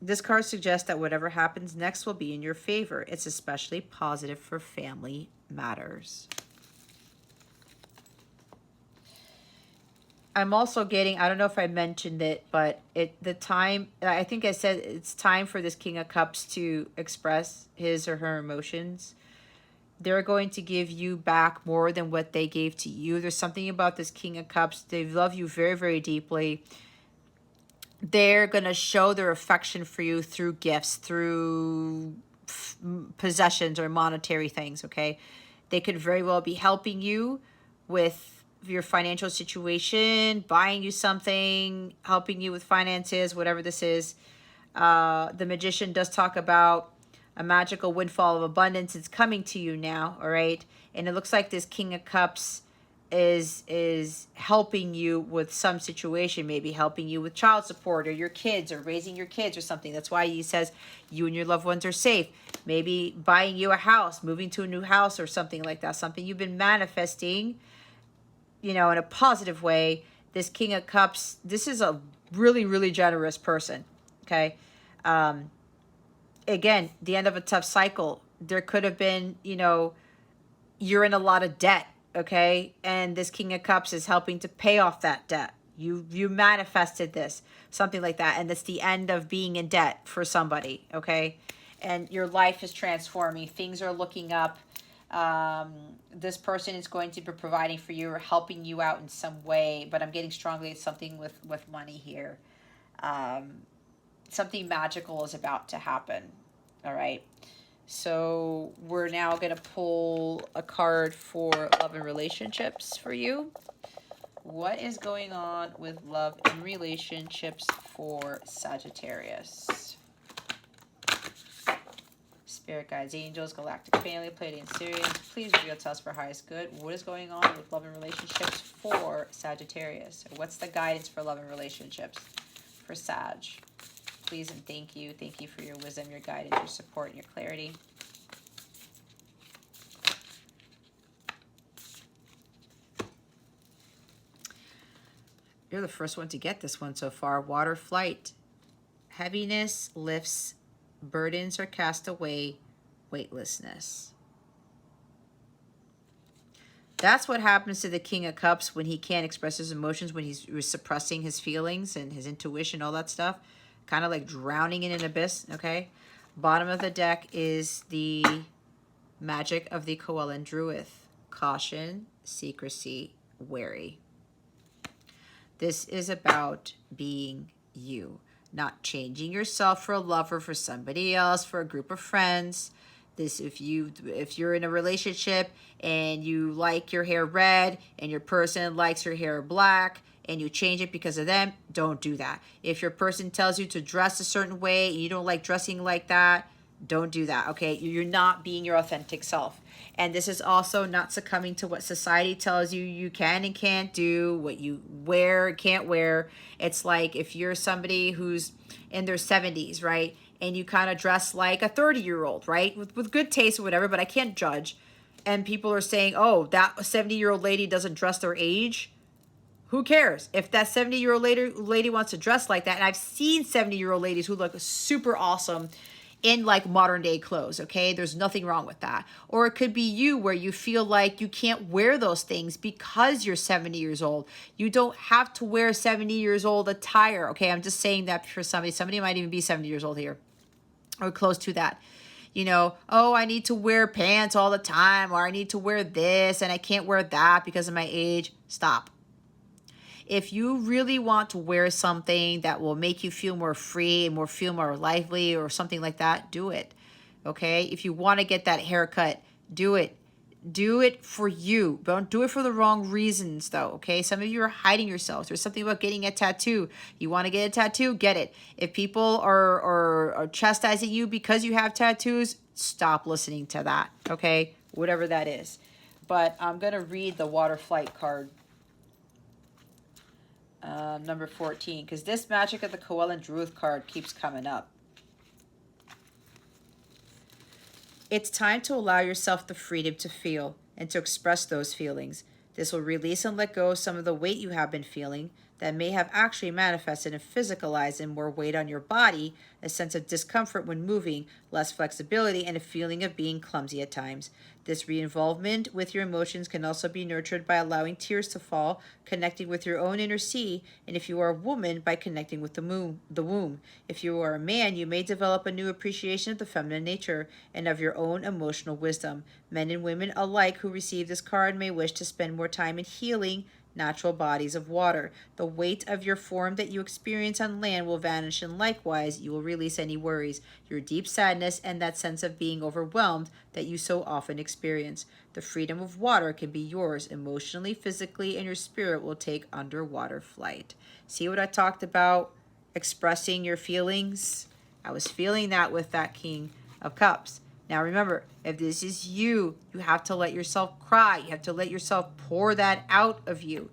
This card suggests that whatever happens next will be in your favor. It's especially positive for family matters. I'm also getting, I don't know if I mentioned it, but the time, I think I said it's time for this King of Cups to express his or her emotions. They're going to give you back more than what they gave to you. There's something about this King of Cups. They love you very, very deeply. They're going to show their affection for you through gifts, through possessions or monetary things, okay? They could very well be helping you with your financial situation, buying you something, helping you with finances, whatever this is. The Magician does talk about a magical windfall of abundance. It's coming to you now, all right? And it looks like this King of Cups is helping you with some situation, maybe helping you with child support or your kids or raising your kids or something. That's why he says you and your loved ones are safe. Maybe buying you a house, moving to a new house or something like that. Something you've been manifesting, you know, in a positive way. This King of Cups, this is a really, really generous person, okay? Again, the end of a tough cycle. There could have been, you know, you're in a lot of debt, okay? And this King of Cups is helping to pay off that debt. You manifested this, something like that. And it's the end of being in debt for somebody, okay? And your life is transforming. Things are looking up. This person is going to be providing for you or helping you out in some way, but I'm getting strongly something with money here. Something magical is about to happen. All right. So we're now going to pull a card for love and relationships for you. What is going on with love and relationships for Sagittarius? Spirit guides, angels, galactic family, Pleiadian Sirius, please reveal to us for highest good. What is going on with love and relationships for Sagittarius? Or what's the guidance for love and relationships for Sag? Please and thank you. Thank you for your wisdom, your guidance, your support, and your clarity. You're the first one to get this one so far. Water flight. Heaviness lifts. Burdens are cast away. Weightlessness. That's what happens to the King of Cups when he can't express his emotions, when he's suppressing his feelings and his intuition, all that stuff. Kind of like drowning in an abyss, okay? Bottom of the deck is the magic of the Coelin Druid. Caution, secrecy, wary. This is about being you. Not changing yourself for a lover, for somebody else, for a group of friends. This, if you're in a relationship and you like your hair red and your person likes your hair black and you change it because of them, don't do that. If your person tells you to dress a certain way and you don't like dressing like that, don't do that, okay? You're not being your authentic self. And this is also not succumbing to what society tells you you can and can't do, what you wear and can't wear. It's like if you're somebody who's in their 70s, right? And you kind of dress like a 30-year-old, right? With good taste or whatever, but I can't judge. And people are saying, oh, that 70-year-old lady doesn't dress their age. Who cares? If that 70-year-old lady wants to dress like that, and I've seen 70-year-old ladies who look super awesome in like modern day clothes, okay? There's nothing wrong with that. Or it could be you where you feel like you can't wear those things because you're 70 years old. You don't have to wear 70 years old attire, okay? I'm just saying that for somebody. Somebody might even be 70 years old here or close to that. You know, oh, I need to wear pants all the time, or I need to wear this and I can't wear that because of my age. Stop. If you really want to wear something that will make you feel more free and feel more lively or something like that, do it, okay? If you want to get that haircut, do it. Do it for you. Don't do it for the wrong reasons, though, okay? Some of you are hiding yourselves. There's something about getting a tattoo. You want to get a tattoo? Get it. If people are chastising you because you have tattoos, stop listening to that, okay? Whatever that is. But I'm going to read the water flight card Number 14, because this Magic of the Coel and Druid card keeps coming up. It's time to allow yourself the freedom to feel and to express those feelings. This will release and let go of some of the weight you have been feeling that may have actually manifested and physicalized in more weight on your body, a sense of discomfort when moving, less flexibility, and a feeling of being clumsy at times. This reinvolvement with your emotions can also be nurtured by allowing tears to fall, connecting with your own inner sea, and if you are a woman, by connecting with the womb. If you are a man, you may develop a new appreciation of the feminine nature and of your own emotional wisdom. Men and women alike who receive this card may wish to spend more time in healing natural bodies of water. The weight of your form that you experience on land will vanish, and likewise, you will release any worries, your deep sadness, and that sense of being overwhelmed that you so often experience. The freedom of water can be yours emotionally, physically, and your spirit will take underwater flight. See what I talked about? Expressing your feelings? I was feeling that with that King of Cups. Now remember, if this is you, you have to let yourself cry. You have to let yourself pour that out of you.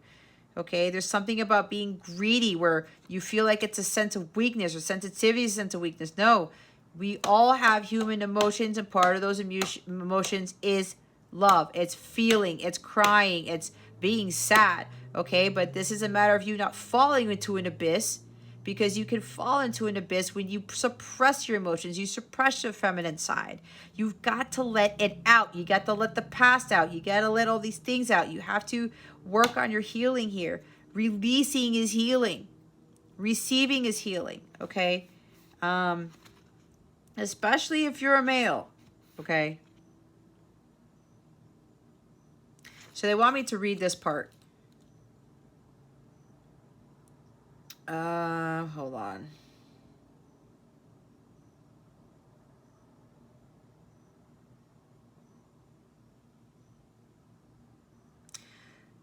Okay, there's something about being greedy where you feel like it's a sense of weakness, or sensitivity is a sense of weakness. No, we all have human emotions, and part of those emotions is love. It's feeling, it's crying, it's being sad. Okay, but this is a matter of you not falling into an abyss, because you can fall into an abyss when you suppress your emotions, you suppress your feminine side. You've got to let it out. You got to let the past out. You got to let all these things out. You have to work on your healing here. Releasing is healing. Receiving is healing, okay? Especially if you're a male, okay? So they want me to read this part. Hold on.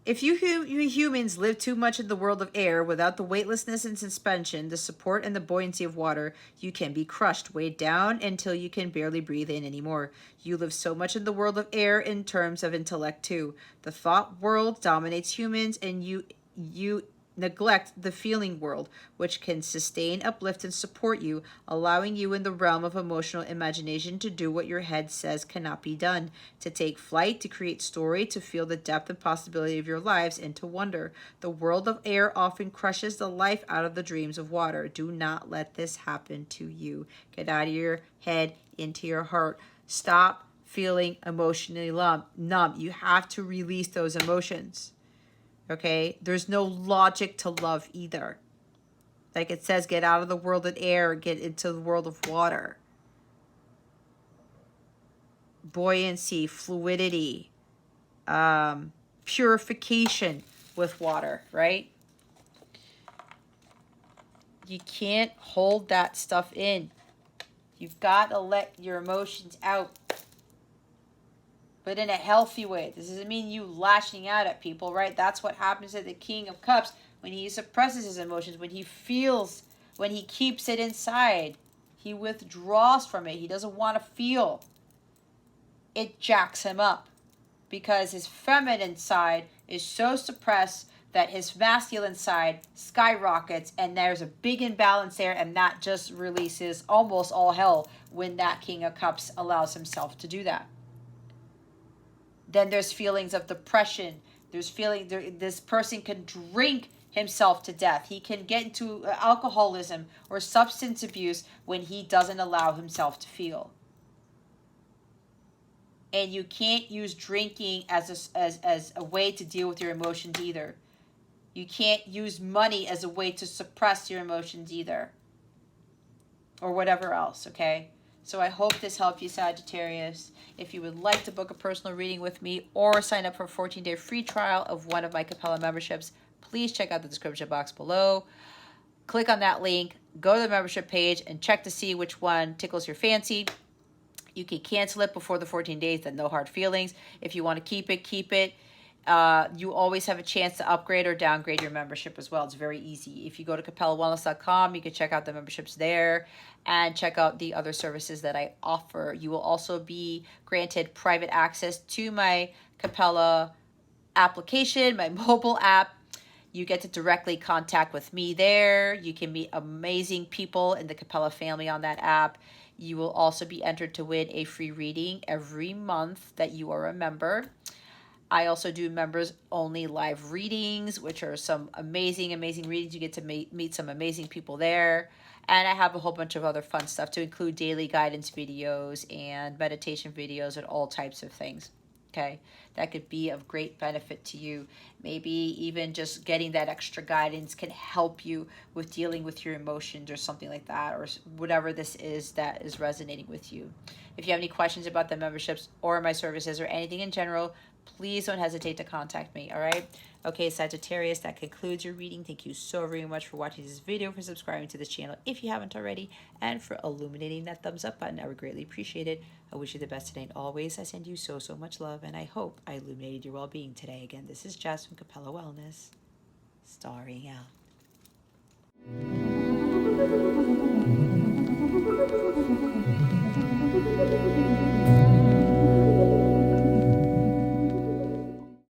If you humans live too much in the world of air without the weightlessness and suspension, the support and the buoyancy of water, you can be crushed, weighed down until you can barely breathe in anymore. You live so much in the world of air in terms of intellect too. The thought world dominates humans, and you neglect the feeling world, which can sustain, uplift, and support you, allowing you in the realm of emotional imagination to do what your head says cannot be done, to take flight, to create story, to feel the depth and possibility of your lives, and to wonder. The world of air often crushes the life out of the dreams of water. Do not let this happen to you. Get out of your head into your heart. Stop feeling emotionally numb. You have to release those emotions. Okay, there's no logic to love either. Like it says, get out of the world of air, get into the world of water. Buoyancy, fluidity, purification with water, right? You can't hold that stuff in. You've got to let your emotions out, but in a healthy way. This doesn't mean you lashing out at people, right? That's what happens to the King of Cups when he suppresses his emotions, when he feels, when he keeps it inside. He withdraws from it. He doesn't want to feel. It jacks him up because his feminine side is so suppressed that his masculine side skyrockets, and there's a big imbalance there, and that just releases almost all hell when that King of Cups allows himself to do that. Then there's feelings of depression. There's this person can drink himself to death. He can get into alcoholism or substance abuse when he doesn't allow himself to feel. And you can't use drinking as a way to deal with your emotions either. You can't use money as a way to suppress your emotions either. Or whatever else, okay? So I hope this helped you, Sagittarius. If you would like to book a personal reading with me or sign up for a 14-day free trial of one of my Capella memberships, please check out the description box below. Click on that link, go to the membership page, and check to see which one tickles your fancy. You can cancel it before the 14 days, then no hard feelings. If you want to keep it, keep it. You always have a chance to upgrade or downgrade your membership as well. It's very easy. If you go to capellawellness.com, you can check out the memberships there and check out the other services that I offer. You will also be granted private access to my Capella application, my mobile app. You get to directly contact with me there. You can meet amazing people in the Capella family on that app. You will also be entered to win a free reading every month that you are a member. I also do members only live readings, which are some amazing, amazing readings. You get to meet some amazing people there. And I have a whole bunch of other fun stuff to include daily guidance videos and meditation videos and all types of things. Okay, that could be of great benefit to you. Maybe even just getting that extra guidance can help you with dealing with your emotions or something like that, or whatever this is that is resonating with you. If you have any questions about the memberships or my services or anything in general, please don't hesitate to contact me, all right? Okay, Sagittarius, that concludes your reading. Thank you so very much for watching this video, for subscribing to this channel if you haven't already, and for illuminating that thumbs up button. I would greatly appreciate it. I wish you the best today and always. I send you so, so much love, and I hope I illuminated your well-being today. Again, this is Jess from Capella Wellness, starring out.